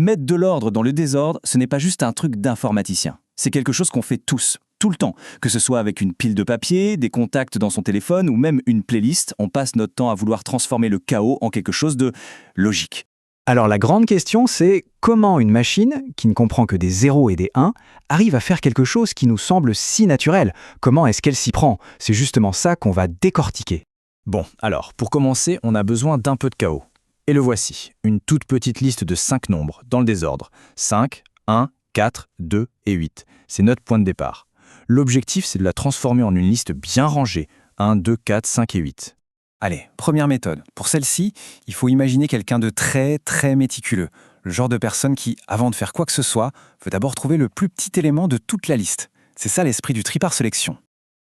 Mettre de l'ordre dans le désordre, ce n'est pas juste un truc d'informaticien. C'est quelque chose qu'on fait tous, tout le temps. Que ce soit avec une pile de papier, des contacts dans son téléphone ou même une playlist, on passe notre temps à vouloir transformer le chaos en quelque chose de logique. Alors la grande question, c'est comment une machine, qui ne comprend que des 0 et des 1, arrive à faire quelque chose qui nous semble si naturel? Comment est-ce qu'elle s'y prend? C'est justement ça qu'on va décortiquer. Bon, alors, pour commencer, on a besoin d'un peu de chaos. Et le voici, une toute petite liste de 5 nombres, dans le désordre. 5, 1, 4, 2 et 8. C'est notre point de départ. L'objectif, c'est de la transformer en une liste bien rangée. 1, 2, 4, 5 et 8. Allez, première méthode. Pour celle-ci, il faut imaginer quelqu'un de très, très méticuleux. Le genre de personne qui, avant de faire quoi que ce soit, veut d'abord trouver le plus petit élément de toute la liste. C'est ça l'esprit du tri par sélection.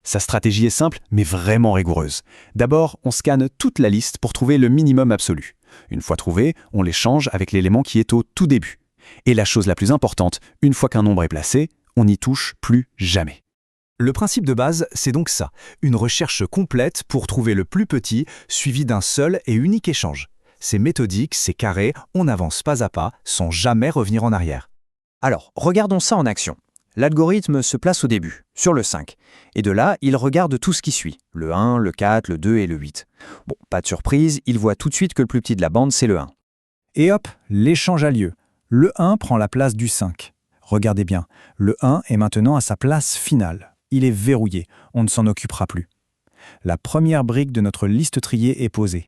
Sa stratégie est simple, mais vraiment rigoureuse. D'abord, on scanne toute la liste pour trouver le minimum absolu. Une fois trouvé, on l'échange avec l'élément qui est au tout début. Et la chose la plus importante, une fois qu'un nombre est placé, on n'y touche plus jamais. Le principe de base, c'est donc ça, une recherche complète pour trouver le plus petit, suivi d'un seul et unique échange. C'est méthodique, c'est carré, on avance pas à pas, sans jamais revenir en arrière. Alors, regardons ça en action. L'algorithme se place au début, sur le 5. Et de là, il regarde tout ce qui suit, le 1, le 4, le 2 et le 8. Bon, pas de surprise, il voit tout de suite que le plus petit de la bande, c'est le 1. Et hop, l'échange a lieu. Le 1 prend la place du 5. Regardez bien, le 1 est maintenant à sa place finale. Il est verrouillé, on ne s'en occupera plus. La première brique de notre liste triée est posée.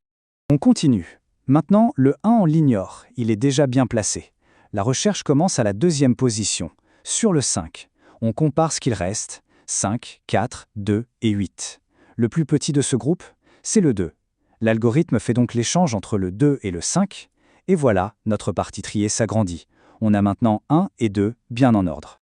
On continue. Maintenant, le 1, on l'ignore, il est déjà bien placé. La recherche commence à la deuxième position, sur le 5. On compare ce qu'il reste, 5, 4, 2 et 8. Le plus petit de ce groupe, c'est le 2. L'algorithme fait donc l'échange entre le 2 et le 5, et voilà, notre partie triée s'agrandit. On a maintenant 1 et 2 bien en ordre.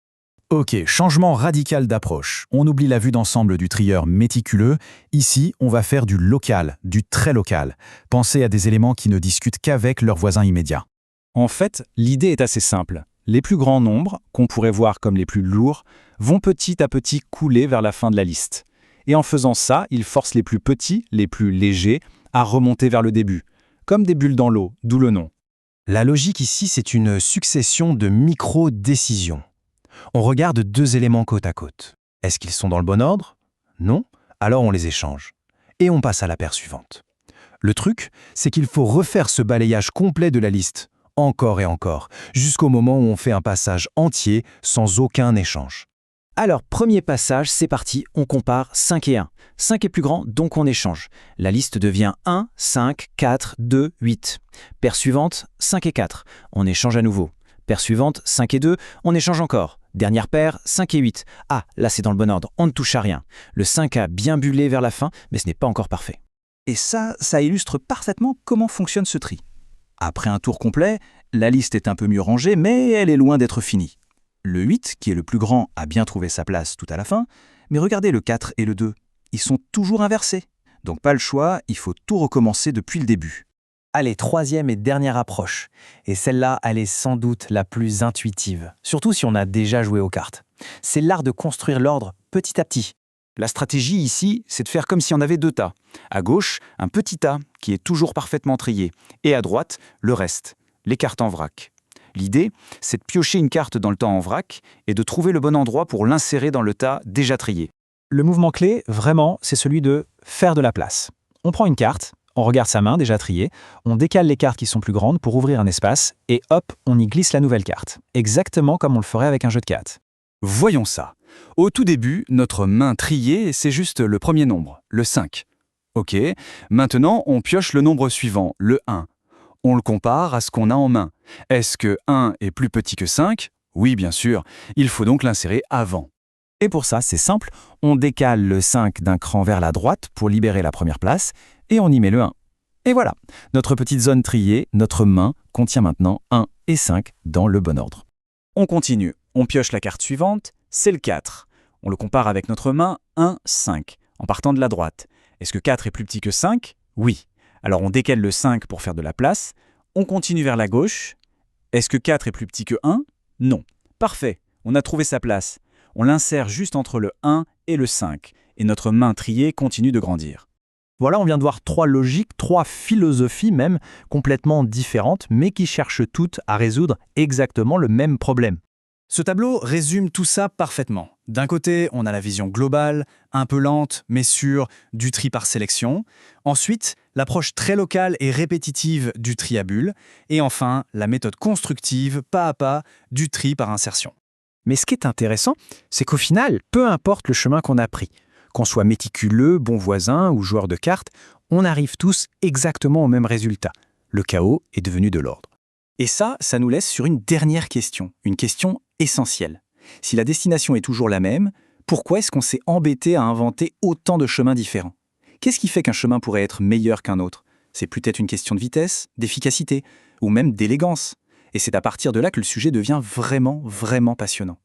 Ok, changement radical d'approche. On oublie la vue d'ensemble du trieur méticuleux. Ici, on va faire du local, du très local. Pensez à des éléments qui ne discutent qu'avec leurs voisins immédiats. En fait, l'idée est assez simple. Les plus grands nombres, qu'on pourrait voir comme les plus lourds, vont petit à petit couler vers la fin de la liste. Et en faisant ça, ils forcent les plus petits, les plus légers, à remonter vers le début, comme des bulles dans l'eau, d'où le nom. La logique ici, c'est une succession de micro-décisions. On regarde 2 éléments côte à côte. Est-ce qu'ils sont dans le bon ordre? Non? Alors on les échange. Et on passe à la paire suivante. Le truc, c'est qu'il faut refaire ce balayage complet de la liste, encore et encore, jusqu'au moment où on fait un passage entier sans aucun échange. Alors, premier passage, c'est parti, on compare 5 et 1. 5 est plus grand, donc on échange. La liste devient 1, 5, 4, 2, 8. Paire suivante, 5 et 4. On échange à nouveau. Paire suivante, 5 et 2, on échange encore. Dernière paire, 5 et 8. Ah, là c'est dans le bon ordre, on ne touche à rien. Le 5 a bien bullé vers la fin, mais ce n'est pas encore parfait. Et ça illustre parfaitement comment fonctionne ce tri. Après un tour complet, la liste est un peu mieux rangée, mais elle est loin d'être finie. Le 8, qui est le plus grand, a bien trouvé sa place tout à la fin, mais regardez le 4 et le 2, ils sont toujours inversés. Donc pas le choix, il faut tout recommencer depuis le début. Allez, troisième et dernière approche. Et celle-là, elle est sans doute la plus intuitive, surtout si on a déjà joué aux cartes. C'est l'art de construire l'ordre petit à petit. La stratégie ici, c'est de faire comme si on avait 2 tas. À gauche, un petit tas qui est toujours parfaitement trié, et à droite, le reste, les cartes en vrac. L'idée, c'est de piocher une carte dans le tas en vrac et de trouver le bon endroit pour l'insérer dans le tas déjà trié. Le mouvement clé, vraiment, c'est celui de faire de la place. On prend une carte, on regarde sa main déjà triée, on décale les cartes qui sont plus grandes pour ouvrir un espace, et hop, on y glisse la nouvelle carte. Exactement comme on le ferait avec un jeu de cartes. Voyons ça. Au tout début, notre main triée, c'est juste le premier nombre, le 5. Ok, maintenant on pioche le nombre suivant, le 1. On le compare à ce qu'on a en main. Est-ce que 1 est plus petit que 5? Oui, bien sûr. Il faut donc l'insérer avant. Et pour ça, c'est simple, on décale le 5 d'un cran vers la droite pour libérer la première place, et on y met le 1. Et voilà, notre petite zone triée, notre main, contient maintenant 1 et 5 dans le bon ordre. On continue. On pioche la carte suivante, c'est le 4. On le compare avec notre main, 1, 5, en partant de la droite. Est-ce que 4 est plus petit que 5? Oui. Alors on décale le 5 pour faire de la place. On continue vers la gauche. Est-ce que 4 est plus petit que 1? Non. Parfait, on a trouvé sa place. On l'insère juste entre le 1 et le 5, et notre main triée continue de grandir. Voilà, on vient de voir 3 logiques, 3 philosophies même, complètement différentes, mais qui cherchent toutes à résoudre exactement le même problème. Ce tableau résume tout ça parfaitement. D'un côté, on a la vision globale, un peu lente, mais sûre, du tri par sélection. Ensuite, l'approche très locale et répétitive du tri à bulles. Et enfin, la méthode constructive, pas à pas, du tri par insertion. Mais ce qui est intéressant, c'est qu'au final, peu importe le chemin qu'on a pris, qu'on soit méticuleux, bon voisin ou joueur de cartes, on arrive tous exactement au même résultat. Le chaos est devenu de l'ordre. Et ça nous laisse sur une dernière question, une question essentielle. Si la destination est toujours la même, pourquoi est-ce qu'on s'est embêté à inventer autant de chemins différents? Qu'est-ce qui fait qu'un chemin pourrait être meilleur qu'un autre? C'est peut-être une question de vitesse, d'efficacité, ou même d'élégance. Et c'est à partir de là que le sujet devient vraiment, vraiment passionnant.